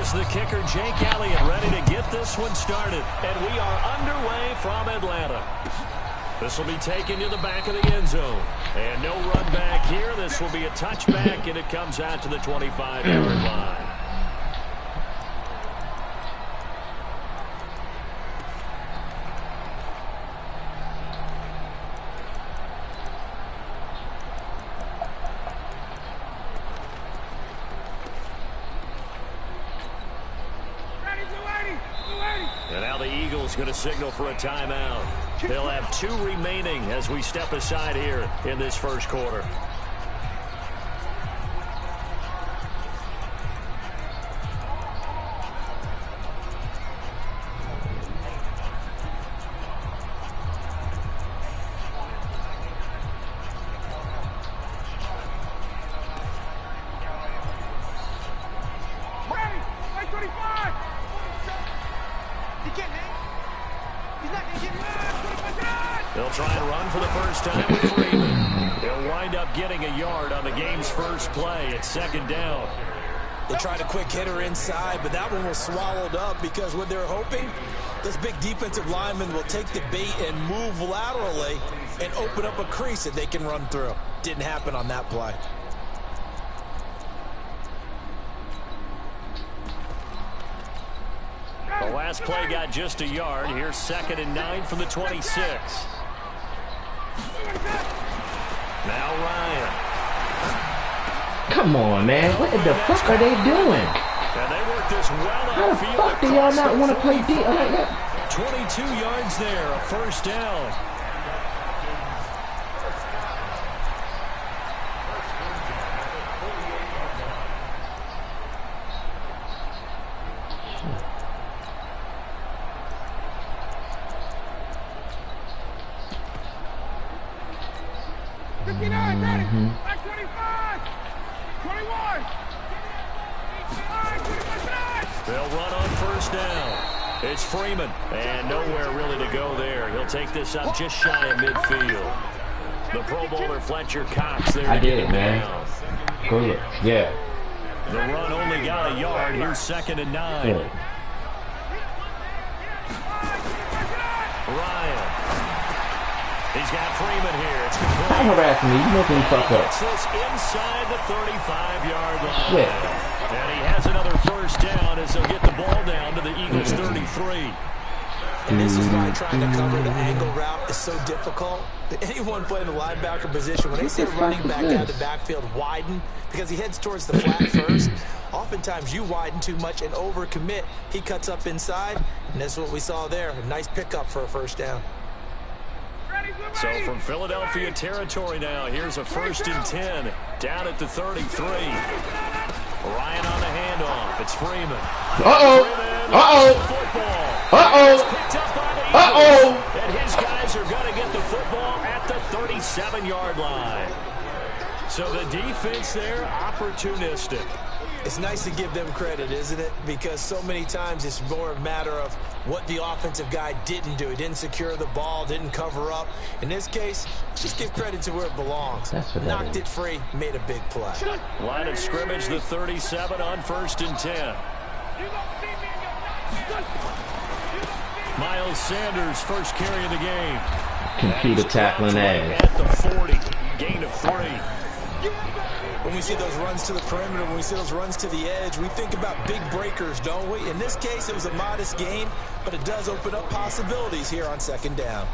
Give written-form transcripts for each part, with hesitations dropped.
Here's the kicker, Jake Elliott, ready to get this one started. And we are underway from Atlanta. This will be taken to the back of the end zone. And no run back here. This will be a touchback, and it comes out to the 25-yard line. And now the Eagles going to signal for a timeout. They'll have 2 remaining as we step aside here in this first quarter. They'll try and run for the first time with Freeman. They'll wind up getting a yard on the game's first play. It's second down. They tried a quick hitter inside, but that one was swallowed up because what they're hoping, this big defensive lineman will take the bait and move laterally and open up a crease that they can run through. Didn't happen on that play. The last play got just a yard. Here's 2nd and 9 from the 26. Now Ryan. Come on, man. What the fuck are they doing? And they work this well How the fuck do y'all not want to play D like that? 22 yards there, a first down. They'll run on first down. It's Freeman, and nowhere really to go there. He'll take this up just shy of midfield. The Pro Bowler Fletcher Cox there. I did it, man. Good. Yeah. The run only got a yard. Here's 2nd and 9. Yeah. Ryan. He's got Freeman here. It's complete. Stop harassing me. You making me fuck up. Gets this inside the 35-yard line. Shit. And he has another first down as they'll get the ball down to the Eagles' 33. And this is why trying to cover the angle route is so difficult. Anyone playing the linebacker position, when they see a running back out of the backfield widen, because he heads towards the flat first, oftentimes you widen too much and overcommit. He cuts up inside, and that's what we saw there. A nice pickup for a first down. So from Philadelphia territory now, here's a 1st and 10 down at the 33. Ryan on the handoff. It's Freeman. And his guys are going to get the football at the 37-yard line. So the defense there, opportunistic. It's nice to give them credit, isn't it? Because so many times it's more a matter of what the offensive guy didn't do. He didn't secure the ball, didn't cover up. In this case, just give credit to where it belongs. Knocked it free, made a big play. Line of scrimmage, the 37 on 1st and 10. Miles Sanders, first carry of the game. Computer tackling ass. At the 40, gain of 3. When we see those runs to the perimeter, when we see those runs to the edge, we think about big breakers, don't we? In this case, it was a modest gain, but it does open up possibilities here on 2nd down.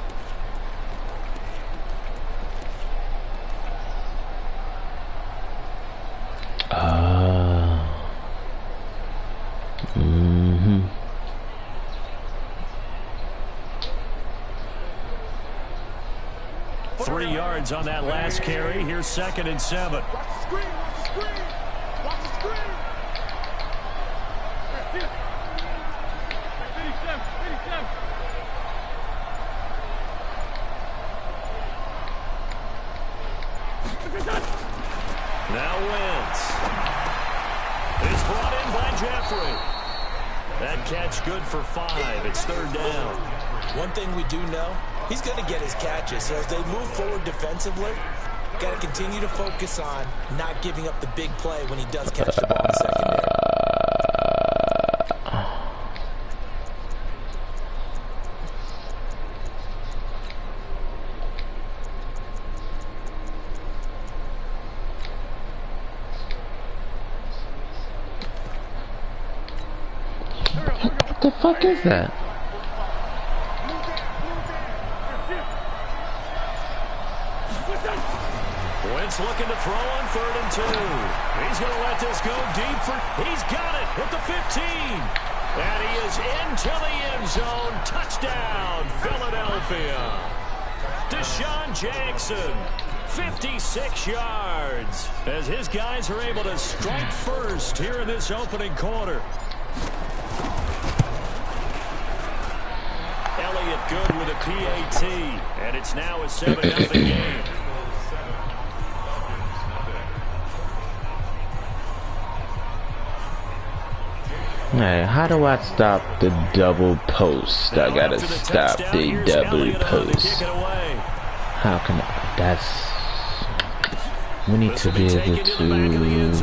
Mm-hmm. Three yards on that last carry. Here's 2nd and 7. Watch the screen, watch the screen, watch the screen. 57, 57. Now Wentz. It's brought in by Jeffrey. That catch good for 5. It's 3rd down. One thing we do know, he's going to get his catches. So as they move forward defensively, got to continue to focus on not giving up the big play when he does catch the ball in secondary. The fuck is that? Wentz looking to throw on 3rd and 2. He's going to let this go deep for... He's got it at the 15. And he is into the end zone. Touchdown, Philadelphia. Deshaun Jackson, 56 yards. As his guys are able to strike first here in this opening quarter. Elliott good with a PAT. And it's now a 7-0 game. Hey, how do I stop the double post? I gotta stop the double post. How can I? That's... We need to be able to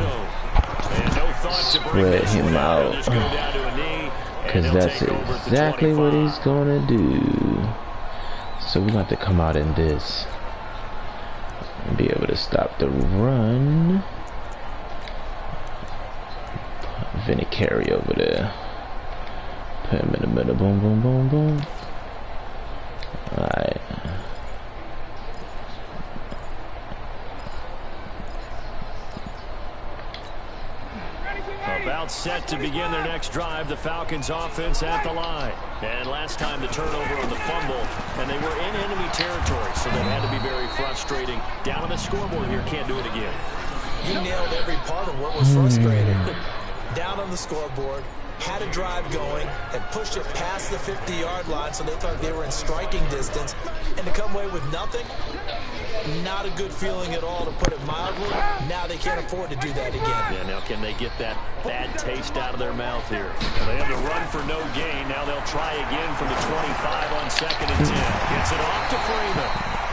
spread him out. Because that's exactly what he's gonna do. So we have to come out in this. And be able to stop the run. Vinny carry over there. Put him in the middle. Boom, boom, boom, boom. Alright. About set to begin their next drive, the Falcons offense at the line. And last time the turnover on the fumble, and they were in enemy territory, so that had to be very frustrating. Down on the scoreboard here, can't do it again. You nailed every part of what was frustrating. Down on the scoreboard, had a drive going, and pushed it past the 50-yard line so they thought they were in striking distance, and to come away with nothing, not a good feeling at all, to put it mildly. Now they can't afford to do that again. Yeah, now can they get that bad taste out of their mouth here? They have to run for no gain. Now they'll try again from the 25 on 2nd and 10. Gets it off to Freeman.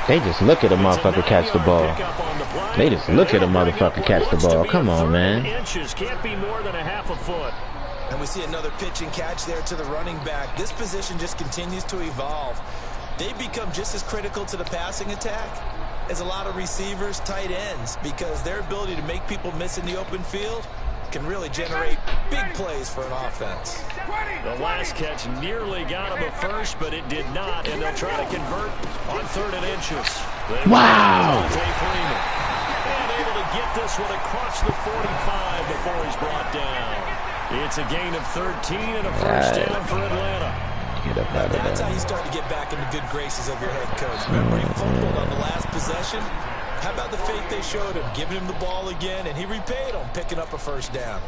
They just look at a motherfucker catch the ball. They just look at a motherfucker catch the ball. Come on, man. Inches can't be more than a half a foot. And we see another pitch and catch there to the running back. This position just continues to evolve. They become just as critical to the passing attack as a lot of receivers, tight ends, because their ability to make people miss in the open field can really generate big plays for an offense. The last catch nearly got him a first, but it did not, and they'll try to convert on 3rd and inches. Wow! And able to get this one across the 45 before he's brought down. It's a gain of 13 and a first down for Atlanta. Get up out of there. That's how you start to get back in the good graces of your head coach. Remember, he fumbled on the last possession? How about the faith they showed him, giving him the ball again, and he repaid them, picking up a first down.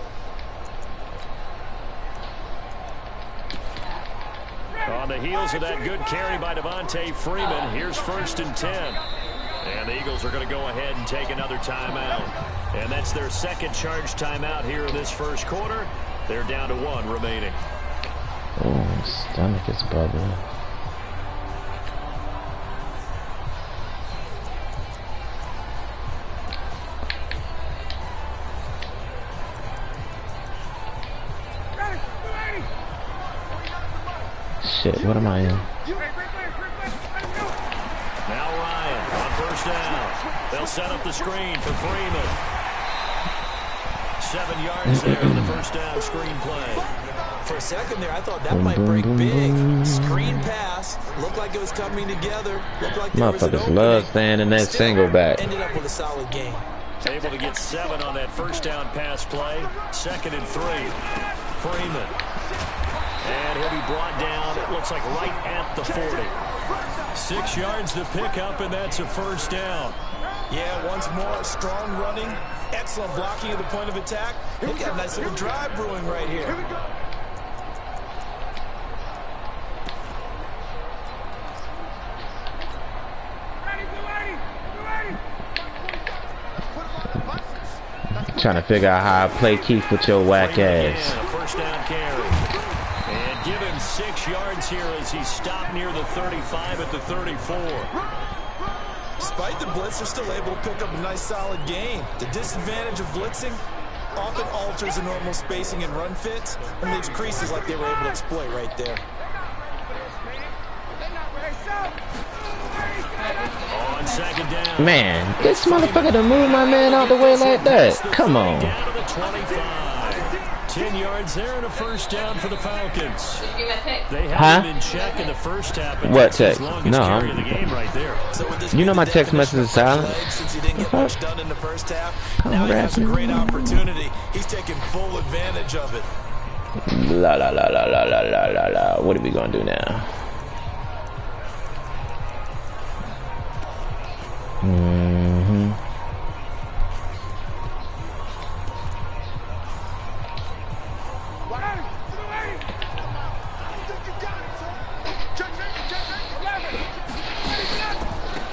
On the heels of that good carry by Devontae Freeman, here's 1st and 10. And the Eagles are going to go ahead and take another timeout. And that's their second charge timeout here in this first quarter. They're down to 1 remaining. Oh, stomach is bubbling. Shit, what am I in? Now Ryan on 1st down. They'll set up the screen for Freeman. 7 yards there in the 1st down screen play. For a second there, I thought that might break big. Screen pass. Looked like it was coming together. Looked like there was an Motherfuckers opening. love staying in that single back. Ended up with a solid game. Able to get 7 on that 1st down pass play. 2nd and 3. Freeman. And he'll be brought down, it looks like right at the 40. 6 yards to pick up, and that's a 1st down. Yeah, once more, strong running, excellent blocking at the point of attack. They've got a nice little drive brewing right here. Trying to figure out how I play Keith with your whack ass. A 1st down carry. And give him 6 yards here as he stopped near the 35 at the 34. Despite the blitz, they're still able to pick up a nice solid gain. The disadvantage of blitzing often alters the normal spacing and run fits and leaves creases like they were able to exploit right there. On 2nd down. Man, this motherfucker done move my man out the way like that. Come on. Down to the 25. 10 yards there and a first down for the Falcons. They had him in check in the first half. What text? No, carry of the game right there. So would this you know be my the text message is silent. since he didn't get much done in the first half? Now he has a great opportunity. He's taking full advantage of it. La la la la la la la la la. What are we gonna do now?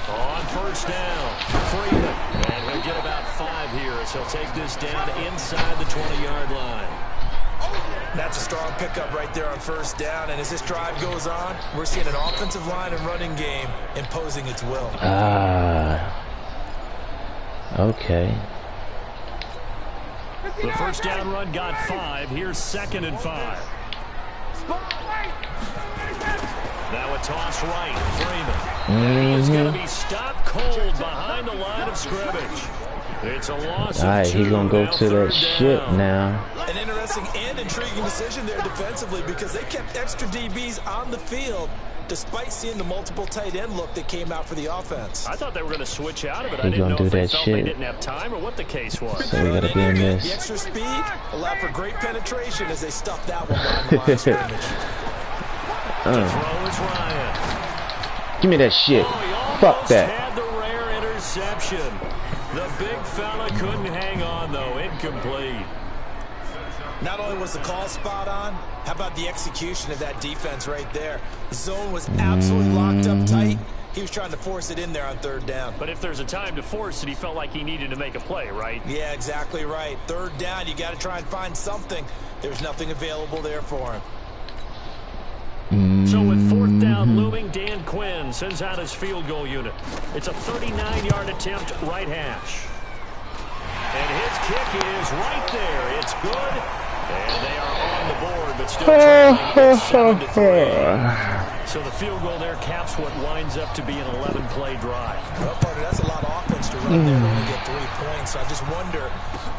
On first down, Freeman. And he'll get about 5 here as he'll take this down inside the 20-yard line. That's a strong pickup right there on first down. And as this drive goes on, we're seeing an offensive line and running game imposing its will. Okay. The first down run got 5. Here's 2nd and 5. Now a toss right. Freeman. He is going to be stopped cold behind the line of scrimmage. It's a loss. All right, he's gonna go to that shit now. An interesting and intriguing decision there defensively because they kept extra DBs on the field despite seeing the multiple tight end look that came out for the offense. I thought they were going to switch out of it. He's I didn't know if they that felt shit. they didn't have time or what the case was. So we gotta be in The this. extra speed allowed for great penetration as they stuffed that one behind the line of scrimmage. The throw is Ryan. Give me that shit. Oh, Fuck that. had the rare interception. The big fella couldn't hang on, though. Incomplete. Not only was the call spot on, how about the execution of that defense right there? The zone was absolutely locked up tight. He was trying to force it in there on third down. But if there's a time to force it, he felt like he needed to make a play, right? Yeah, exactly right. Third down, you got to try and find something. There's nothing available there for him. So with 4th down looming, Dan Quinn sends out his field goal unit. It's a 39-yard attempt, right hash. And his kick is right there. It's good. And they are on the board, but still trailing 7-3. So the field goal there caps what winds up to be an 11-play drive. Well, partner, that's a lot of offense to run there to only get 3 points. So I just wonder,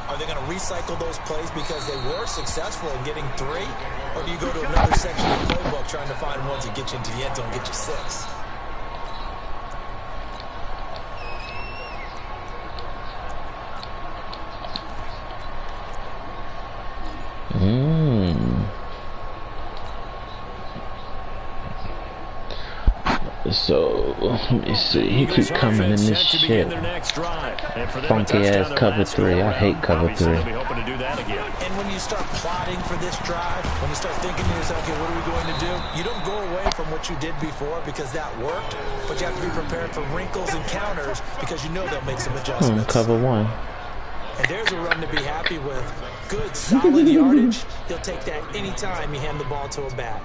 are they going to recycle those plays because they were successful in getting 3? Or do you go to another section of the playbook trying to find ones that get you into the end zone and get you 6? So let me see. He keep coming in this shit. Funky ass cover 3. I hate cover 3. And when you start plotting for this drive, when you start thinking to yourself, okay, what are we going to do? You don't go away from what you did before because that worked, but you have to be prepared for wrinkles and counters because you know they'll make some adjustments. Cover 1. And there's a run to be happy with. Good, solid yardage. He'll take that anytime you hand the ball to a back.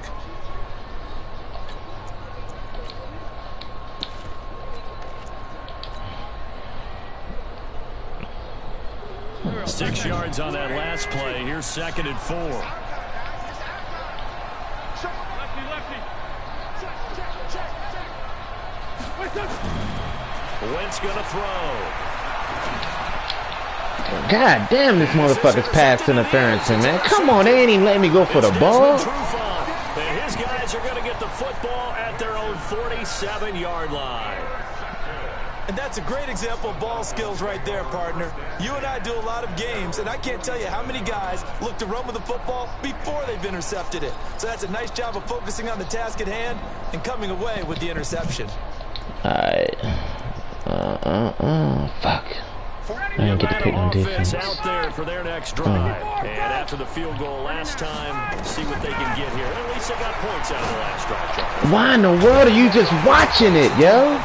6 yards on that last play. Here's 2nd and 4. Wentz gonna throw. God damn, this motherfucker's pass interference, man. Come on, they ain't even letting me go for the ball. And his guys are going to get the football at their own 47-yard line. And that's a great example of ball skills right there, partner. You and I do a lot of games, and I can't tell you how many guys look to run with the football before they've intercepted it. So that's a nice job of focusing on the task at hand and coming away with the interception. Alright. Fuck. I didn't get to pick on defense. Out there for their next drive. And after the field goal last time, see what they can get here. At least they got points out of the last drive. Why in the world are you just watching it, yo?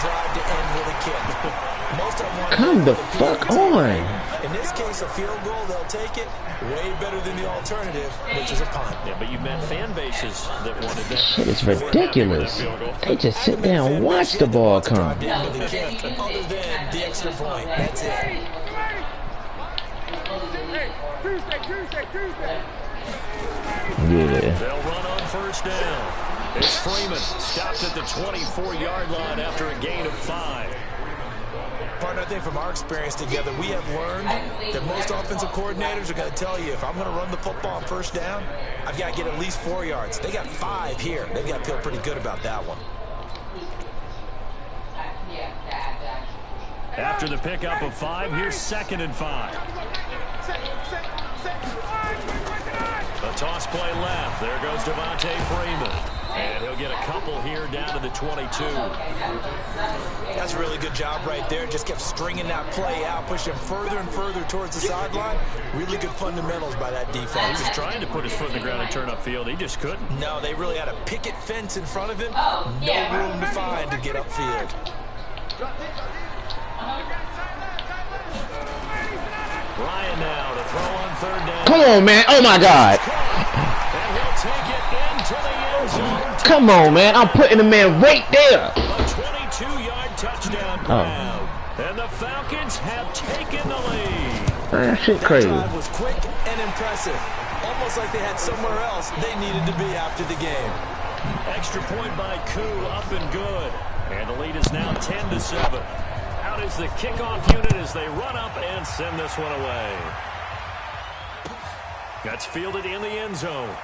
Come the fuck on. In this case, a field goal, they'll take it. Way better than the alternative, which is a punt. Yeah, but you've met fan bases that wanted that. Shit is ridiculous. They just sit there and watch the ball come. Other than the extra point, that's it. Yeah. They'll run on first down. It's Freeman stopped at the 24-yard line after a gain of 5. Partner, I think from our experience together, we have learned that most offensive coordinators are going to tell you, if I'm going to run the football on first down, I've got to get at least 4 yards. They got 5 here. They've got to feel pretty good about that one. After the pickup of 5, here's 2nd and 5. A toss play left. There goes Devontae Freeman. And he'll get a couple here down to the 22. That's a really good job right there. Just kept stringing that play out, pushing further and further towards the sideline. Really good fundamentals by that defense. He was trying to put his foot in the ground and turn upfield. He just couldn't. No, they really had a picket fence in front of him. No room to find to get upfield. Ryan now to throw on 3rd down. Come on, man. Oh, my God. And he'll take it into the end zone. Come on, man. I'm putting the man right there. A 22-yard touchdown grab. And the Falcons have taken the lead. That shit crazy. That drive was quick and impressive. Almost like they had somewhere else they needed to be after the game. Extra point by Koo, up and good. And the lead is now 10-7. Out is the kickoff unit as they run up and send this one away. That's fielded in the end zone.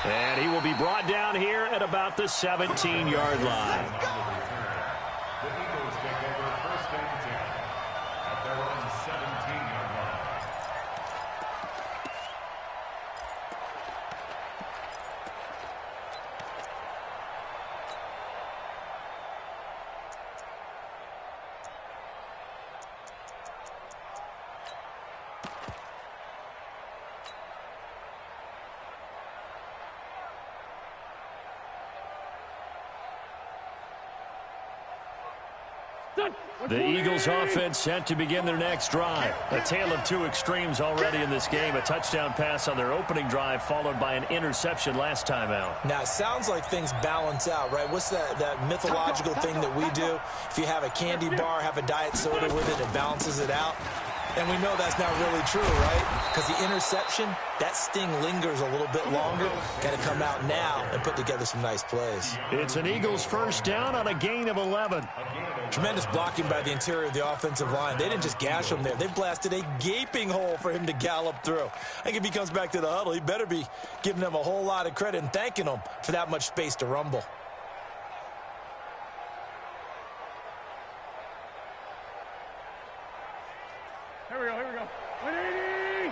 And he will be brought down here at about the 17-yard line. The Eagles take over 1st and 10 at their own 17-yard line. The Eagles offense set to begin their next drive. A tale of 2 extremes already in this game. A touchdown pass on their opening drive followed by an interception last time out. Now, it sounds like things balance out, right? What's that mythological thing that we do? If you have a candy bar, have a diet soda with it, it balances it out. And we know that's not really true, right? Because the interception, that sting lingers a little bit longer. Got to come out now and put together some nice plays. It's an Eagles 1st down on a gain of 11. Tremendous blocking by the interior of the offensive line. They didn't just gash him there. They blasted a gaping hole for him to gallop through. I think if he comes back to the huddle, he better be giving them a whole lot of credit and thanking them for that much space to rumble. Here we go. 180!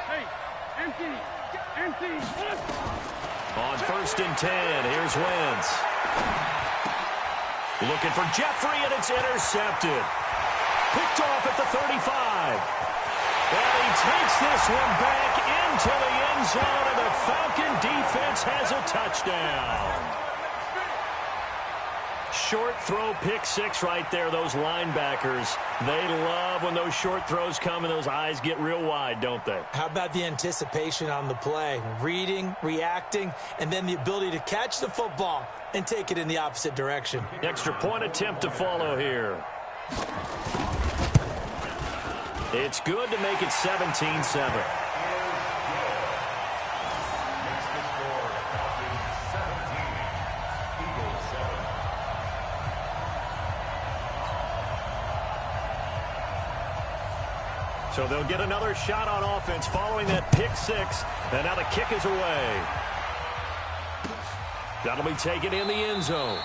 Hey, empty! On 1st and 10, here's Wentz. Looking for Jeffrey, and it's intercepted. Picked off at the 35. And he takes this one back into the end zone, and the Falcon defense has a touchdown. Short throw, pick 6 right there. Those linebackers, they love when those short throws come and those eyes get real wide, don't they? How about the anticipation on the play? Reading, reacting, and then the ability to catch the football and take it in the opposite direction. Extra point attempt to follow here. It's good to make it 17-7. So they'll get another shot on offense following that pick 6. And now the kick is away. That'll be taken in the end zone.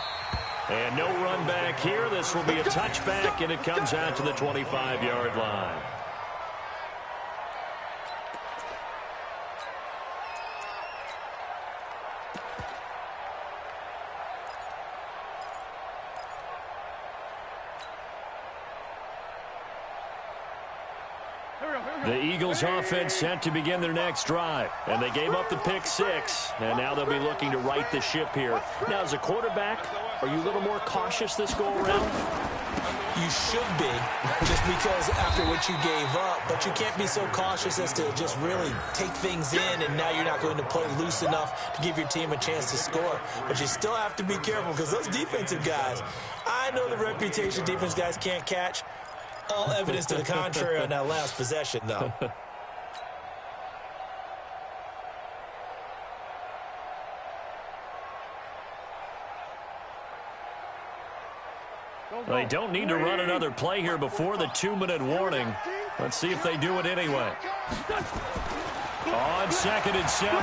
And no run back here. This will be a touchback, and it comes out to the 25-yard line. The Eagles offense set to begin their next drive. And they gave up the pick 6. And now they'll be looking to right the ship here. Now, as a quarterback, are you a little more cautious this go-around? You should be, just because after what you gave up. But you can't be so cautious as to just really take things in, and now you're not going to play loose enough to give your team a chance to score. But you still have to be careful, because those defensive guys, I know the reputation defense guys can't catch. All evidence to the contrary on that last possession, though. They don't need to run another play here before the 2-minute warning. Let's see if they do it anyway. On 2nd and 7,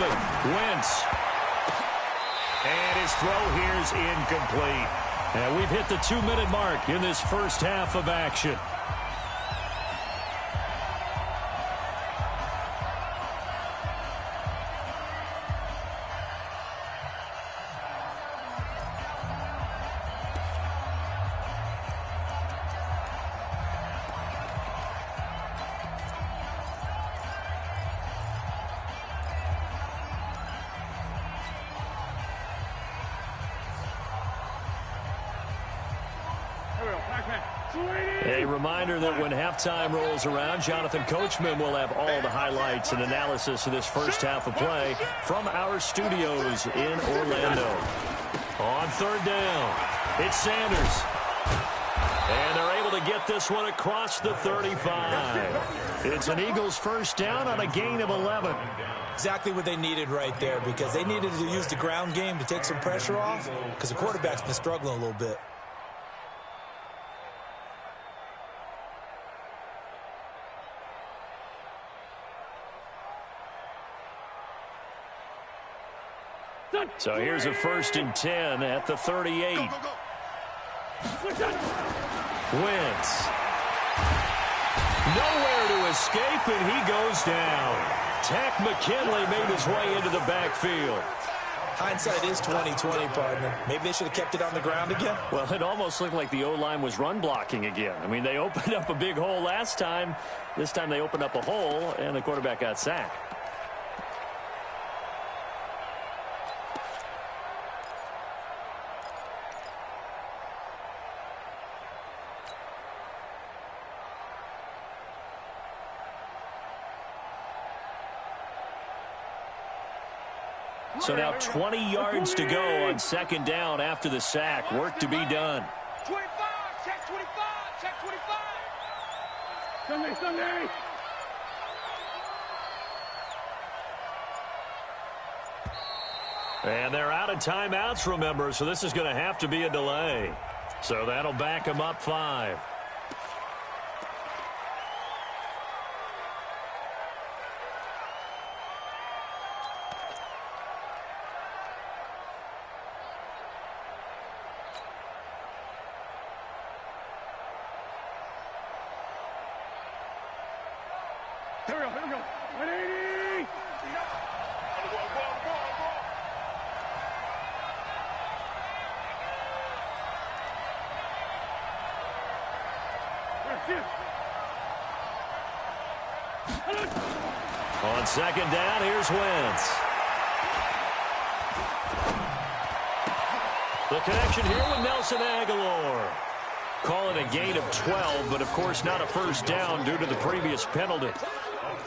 Wentz. And his throw here is incomplete. And we've hit the 2-minute mark in this first half of action. A reminder that when halftime rolls around, Jonathan Coachman will have all the highlights and analysis of this first half of play from our studios in Orlando. On 3rd down, it's Sanders. And they're able to get this one across the 35. It's an Eagles first down on a gain of 11. Exactly what they needed right there, because they needed to use the ground game to take some pressure off, because the quarterback's been struggling a little bit. So here's a 1st and 10 at the 38. Wentz. Nowhere to escape, and he goes down. Tack McKinley made his way into the backfield. Hindsight is 20/20, partner. Maybe they should have kept it on the ground again. Well, it almost looked like the O-line was run blocking again. I mean, they opened up a big hole last time. This time they opened up a hole, and the quarterback got sacked. So now 20 yards to go on 2nd down after the sack. Work to be done. 25, check 25, check 25. Sunday. And they're out of timeouts, remember, so this is going to have to be a delay. So that'll back them up 5. Here we go. 180. On 2nd down, here's Wentz. The connection here with Nelson Aguilar. Call it a gain of 12, but of course not a first down due to the previous penalty.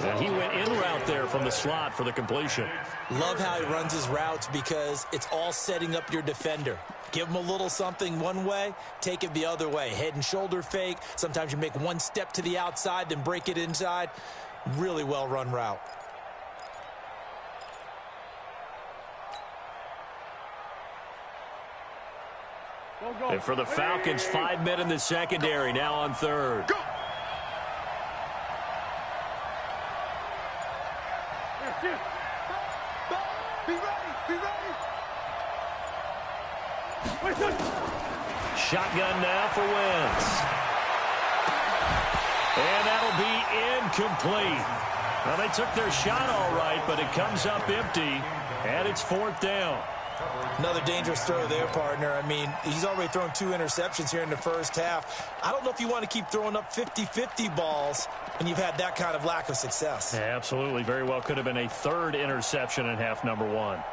And he went in route there from the slot for the completion. Love how he runs his routes, because it's all setting up your defender. Give him a little something one way, take it the other way. Head and shoulder fake. Sometimes you make one step to the outside, then break it inside. Really well-run route. And for the Falcons, 5 men in the secondary, now on 3rd. Be ready. Shotgun now for Wentz. And that'll be incomplete. Well, they took their shot all right, but it comes up empty, and it's 4th down. Another dangerous throw there, partner. I mean, he's already thrown 2 interceptions here in the first half. I don't know if you want to keep throwing up 50-50 balls when you've had that kind of lack of success. Yeah, absolutely. Very well could have been a 3rd interception in half number 1.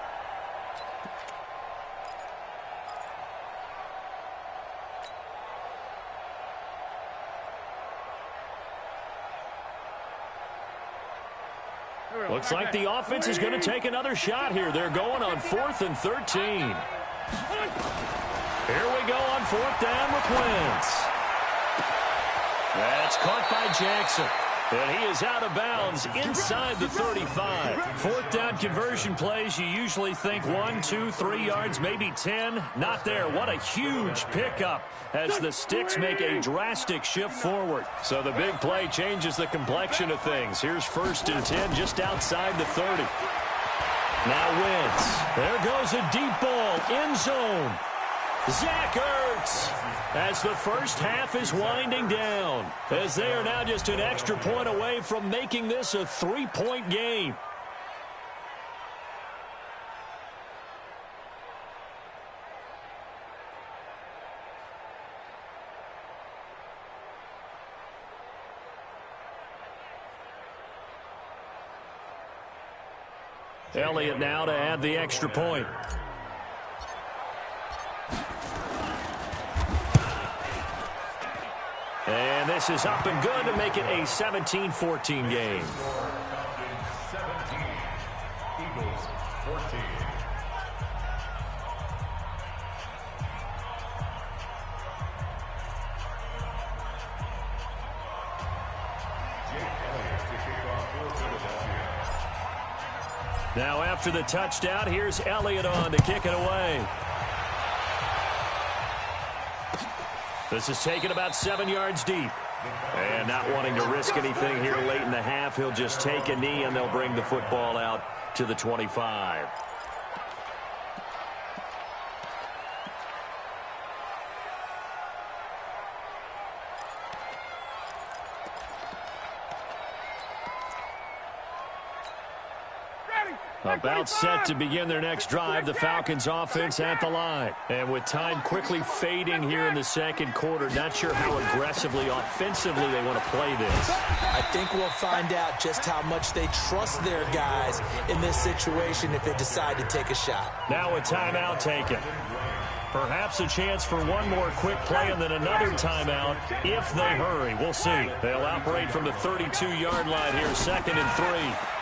Looks like the offense is going to take another shot here. They're going on 4th and 13. Here we go on 4th down with Wentz. That's caught by Jackson. And he is out of bounds inside the 35. Fourth down conversion plays, you usually think 1, 2, 3 yards, maybe 10. Not there. What a huge pickup as the Sticks make a drastic shift forward. So the big play changes the complexion of things. Here's 1st and 10 just outside the 30. Now Wentz. There goes a deep ball. End zone. Zach Ertz as the first half is winding down, as they are now just an extra point away from making this a 3-point game. Elliott now to add the extra point. And this is up and good to make it a 17-14 game. 17, Eagles 14. Now after the touchdown, here's Elliott on to kick it away. This is taken about 7 yards deep. And not wanting to risk anything here late in the half, he'll just take a knee and they'll bring the football out to the 25. About set to begin their next drive, the Falcons offense at the line. And with time quickly fading here in the second quarter, not sure how aggressively, offensively they want to play this. I think we'll find out just how much they trust their guys in this situation if they decide to take a shot. Now a timeout taken. Perhaps a chance for one more quick play and then another timeout if they hurry. We'll see. They'll operate from the 32-yard line here, 2nd and 3.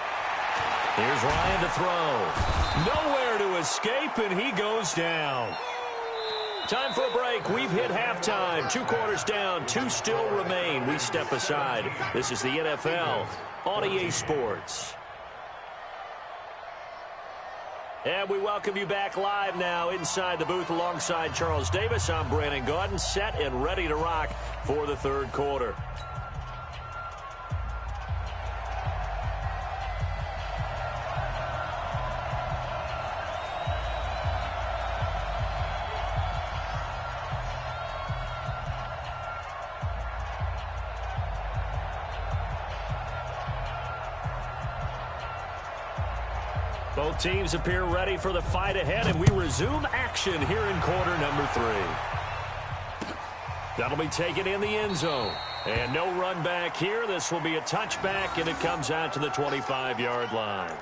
Here's Ryan to throw. Nowhere to escape, and he goes down. Time for a break. We've hit halftime. 2 quarters down, 2 still remain. We step aside. This is the NFL on EA Sports. And we welcome you back live now inside the booth alongside Charles Davis. I'm Brandon Gaudin, set and ready to rock for the third quarter. Both teams appear ready for the fight ahead, and we resume action here in quarter number 3. That'll be taken in the end zone. And no run back here. This will be a touchback, and it comes out to the 25-yard line.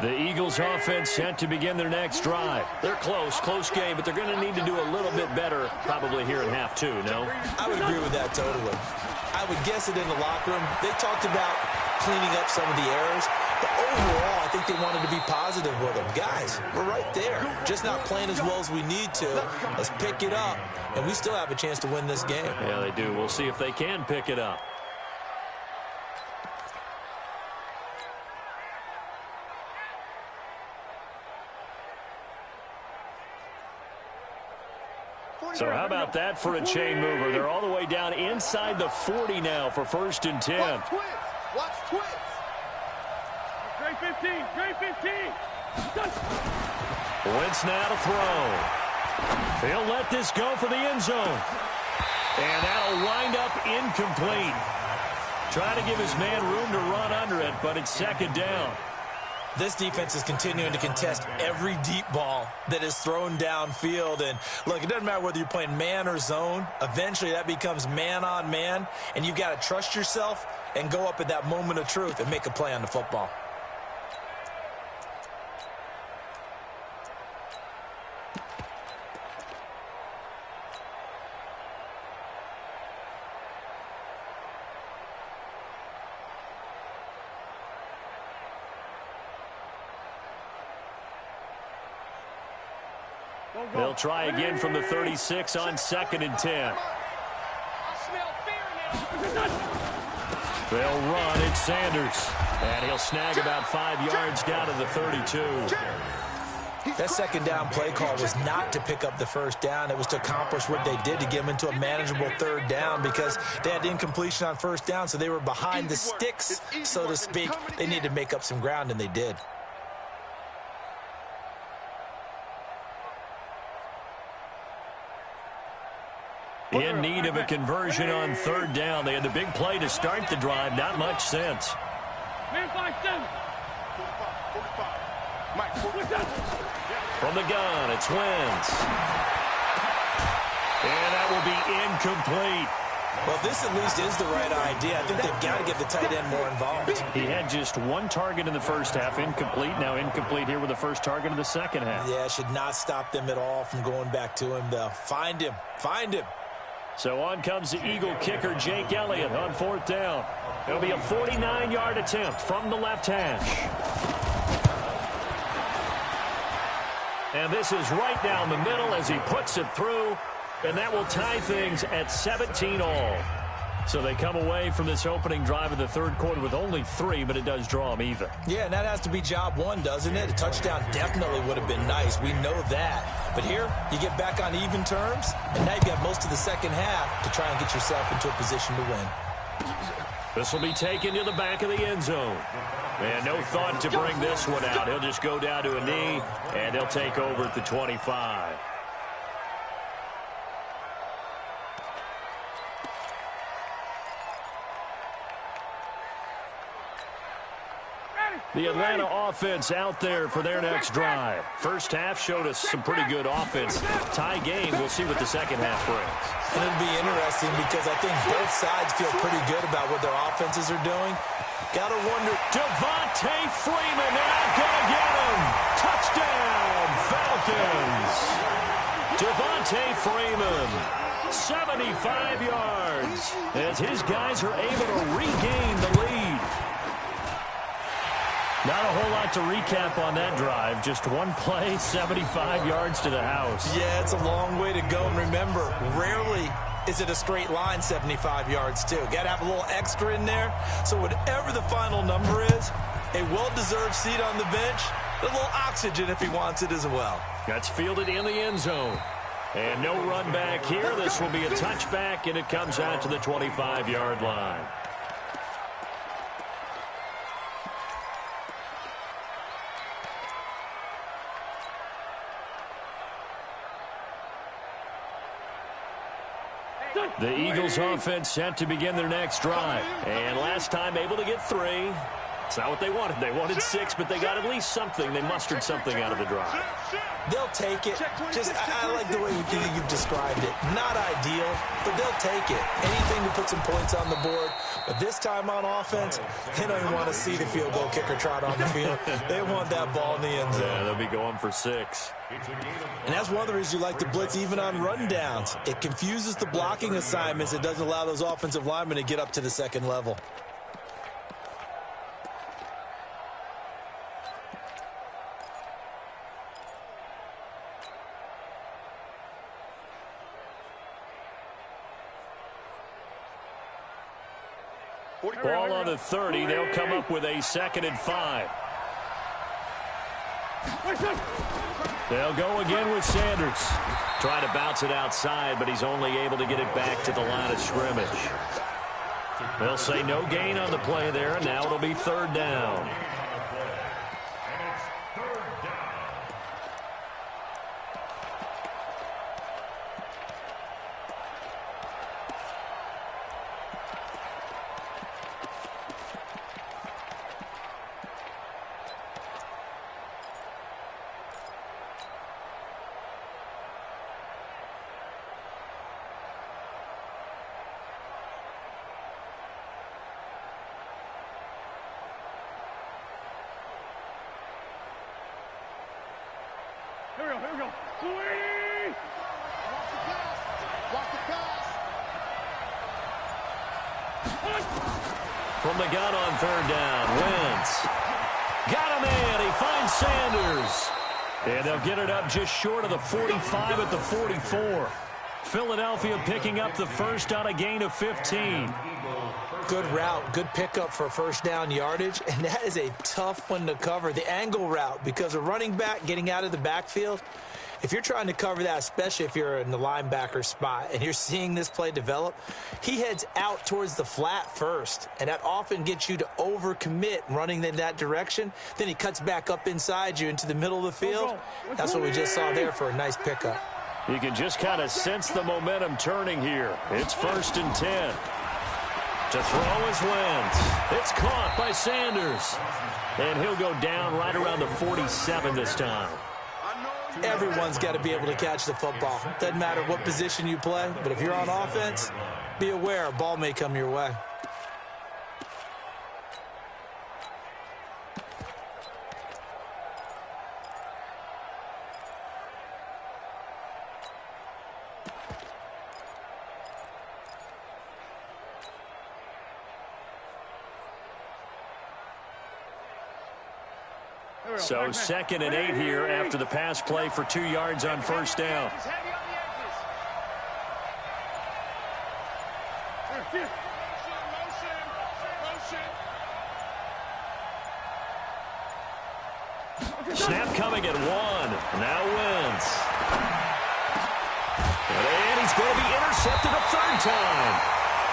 The Eagles offense set to begin their next drive. They're close game, but they're going to need to do a little bit better probably here in half 2, no? I would agree with that totally. I would guess it in the locker room. They talked about cleaning up some of the errors, but overall, I think they wanted to be positive with them. Guys, we're right there. Just not playing as well as we need to. Let's pick it up, and we still have a chance to win this game. Yeah, they do. We'll see if they can pick it up. So how about that for a chain mover? They're all the way down inside the 40 now for 1st and 10. Watch twins. Trey 15. Wentz now to throw. He'll let this go for the end zone. And that'll wind up incomplete. Trying to give his man room to run under it, but it's 2nd down. This defense is continuing to contest every deep ball that is thrown downfield. And, look, it doesn't matter whether you're playing man or zone. Eventually that becomes man on man, and you've got to trust yourself and go up at that moment of truth and make a play on the football. They'll try again from the 36 on 2nd and 10. They'll run. It's Sanders. And he'll snag about 5 yards down to the 32. That second down play call was not to pick up the first down. It was to accomplish what they did to get them into a manageable third down because they had incompletion on first down, so they were behind the sticks, so to speak. They needed to make up some ground, and they did. In need of a conversion on third down. They had the big play to start the drive. Not much sense. From the gun, it's Wentz. And that will be incomplete. Well, this at least is the right idea. I think they've got to get the tight end more involved. He had just one target in the first half, incomplete. Now incomplete here with the first target of the second half. Yeah, it should not stop them at all from going back to him, though. Find him. Find him. So on comes the Eagle kicker, Jake Elliott, on fourth down. It'll be a 49-yard attempt from the left hash. And this is right down the middle as he puts it through, and that will tie things at 17 all. So they come away from this opening drive of the third quarter with only 3, but it does draw them even. Yeah, and that has to be job one, doesn't it? A touchdown definitely would have been nice. We know that. But here, you get back on even terms, and now you've got most of the second half to try and get yourself into a position to win. This will be taken to the back of the end zone. And no thought to bring this one out. He'll just go down to a knee, and they'll take over at the 25. The Atlanta offense out there for their next drive. First half showed us some pretty good offense. Tie game. We'll see what the second half brings. And it'll be interesting because I think both sides feel pretty good about what their offenses are doing. Got to wonder. Devontae Freeman out gonna get him. Touchdown, Falcons. Devontae Freeman, 75 yards, as his guys are able to regain the lead. Not a whole lot to recap on that drive. Just one play, 75 yards to the house. Yeah, it's a long way to go. And remember, rarely is it a straight line 75 yards, too. Got to have a little extra in there. So whatever the final number is, a well-deserved seat on the bench, a little oxygen if he wants it as well. That's fielded in the end zone. And no run back here. This will be a touchback, and it comes out to the 25-yard line. The Eagles offense set to begin their next drive. And last time able to get 3. It's not what they wanted. They wanted 6, but they got at least something. They mustered something out of the drive. They'll take it. Just, I like the way you've described it. Not ideal, but they'll take it. Anything to put some points on the board. But this time on offense, they don't even want to see the field goal kicker trot on the field. They want that ball in the end zone. Yeah, they'll be going for 6. And that's one of the reasons you like to blitz even on rundowns. It confuses the blocking assignments. It doesn't allow those offensive linemen to get up to the second level. Ball on the 30. They'll come up with a 2nd and 5. They'll go again with Sanders. Trying to bounce it outside, but he's only able to get it back to the line of scrimmage. They'll say no gain on the play there, and now it'll be 3rd down. we go. Sweetie! Watch the pass. From the gun on third down, Wentz. Got a man. He finds Sanders. And they'll get it up just short of the 45 at the 44. Philadelphia picking up the first on a gain of 15. Good route, good pickup for first down yardage, and that is a tough one to cover. The angle route, because a running back getting out of the backfield, if you're trying to cover that, especially if you're in the linebacker spot and you're seeing this play develop, he heads out towards the flat first, and that often gets you to overcommit running in that direction. Then he cuts back up inside you into the middle of the field. That's what we just saw there for a nice pickup. You can just kind of sense the momentum turning here. It's 1st and 10. To throw is Wentz. It's caught by Sanders. And he'll go down right around the 47 this time. Everyone's got to be able to catch the football. Doesn't matter what position you play, but if you're on offense, be aware a ball may come your way. So 2nd and 8 here after the pass play for 2 yards on first down. Snap coming at 1. Now Wentz. And he's going to be intercepted a 3rd time.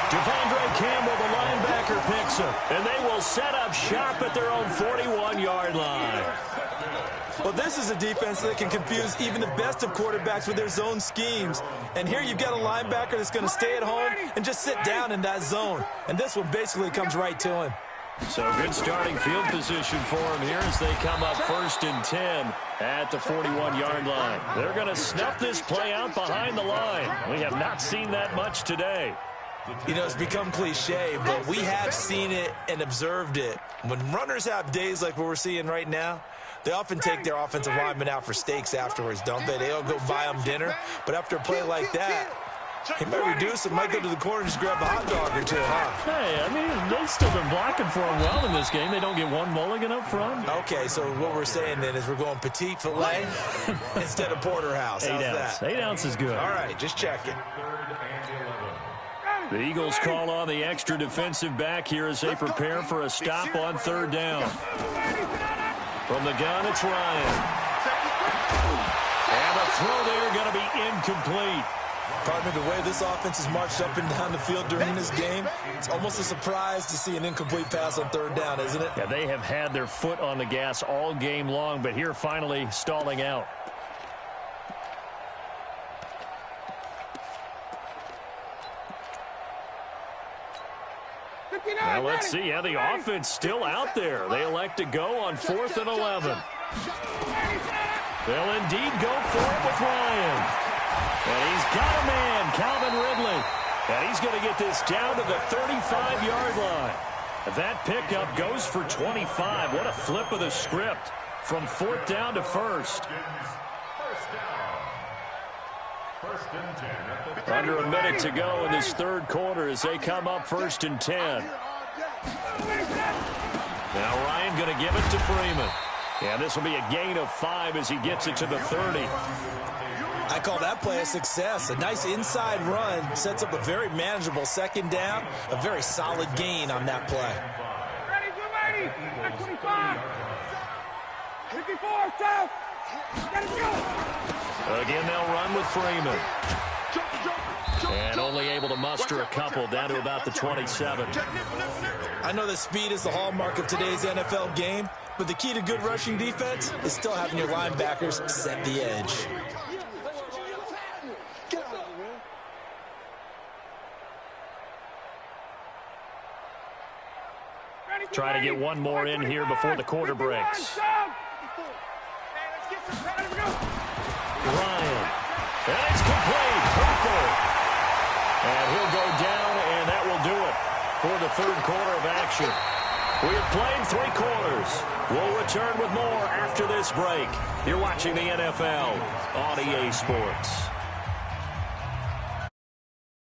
Devondre Campbell, the linebacker, picks him. And they will set up shop at their own 41-yard line. Well, this is a defense that can confuse even the best of quarterbacks with their zone schemes. And here you've got a linebacker that's going to stay at home and just sit down in that zone. And this one basically comes right to him. So good starting field position for him here as they come up 1st and 10 at the 41-yard line. They're going to snuff this play out behind the line. We have not seen that much today. You know, it's become cliche, but we have seen it and observed it. When runners have days like what we're seeing right now, they often take their offensive linemen out for steaks afterwards, don't they? They'll go buy them dinner. But after a play like that, he might reduce it, might go to the corner and just grab a hot dog or two, huh? Hey, I mean, they've still been blocking for him well in this game. They don't get one mulligan up front. Okay, so what we're saying then is we're going petite filet instead of porterhouse. How's that? 8 ounce is good. All right, just checking. The Eagles call on the extra defensive back here as they prepare for a stop on 3rd down. From the gun, it's Ryan. And the throw there going to be incomplete. Partner, the way this offense has marched up and down the field during this game, it's almost a surprise to see an incomplete pass on 3rd down, isn't it? Yeah, they have had their foot on the gas all game long, but here finally stalling out. Now let's see how the offense still out there. They elect to go on 4th and 11. They'll indeed go for it with Ryan. And he's got a man, Calvin Ridley. And he's going to get this down to the 35-yard line. That pickup goes for 25. What a flip of the script from 4th down to 1st. Under a minute to go in this 3rd quarter as they come up 1st and 10. Now Ryan going to give it to Freeman. And this will be a gain of 5 as he gets it to the 30. I call that play a success. A nice inside run sets up a very manageable 2nd down. A very solid gain on that play. Ready, 25. 54, stop. Again, they'll run with Freeman. And only able to muster a couple down to about the 27. I know that speed is the hallmark of today's NFL game, but the key to good rushing defense is still having your linebackers set the edge. Try to get one more in here before the quarter breaks. Ryan. And it's complete. Hooper. And he'll go down, and that will do it for the 3rd quarter of action. We have played 3 quarters. We'll return with more after this break. You're watching the NFL on EA Sports.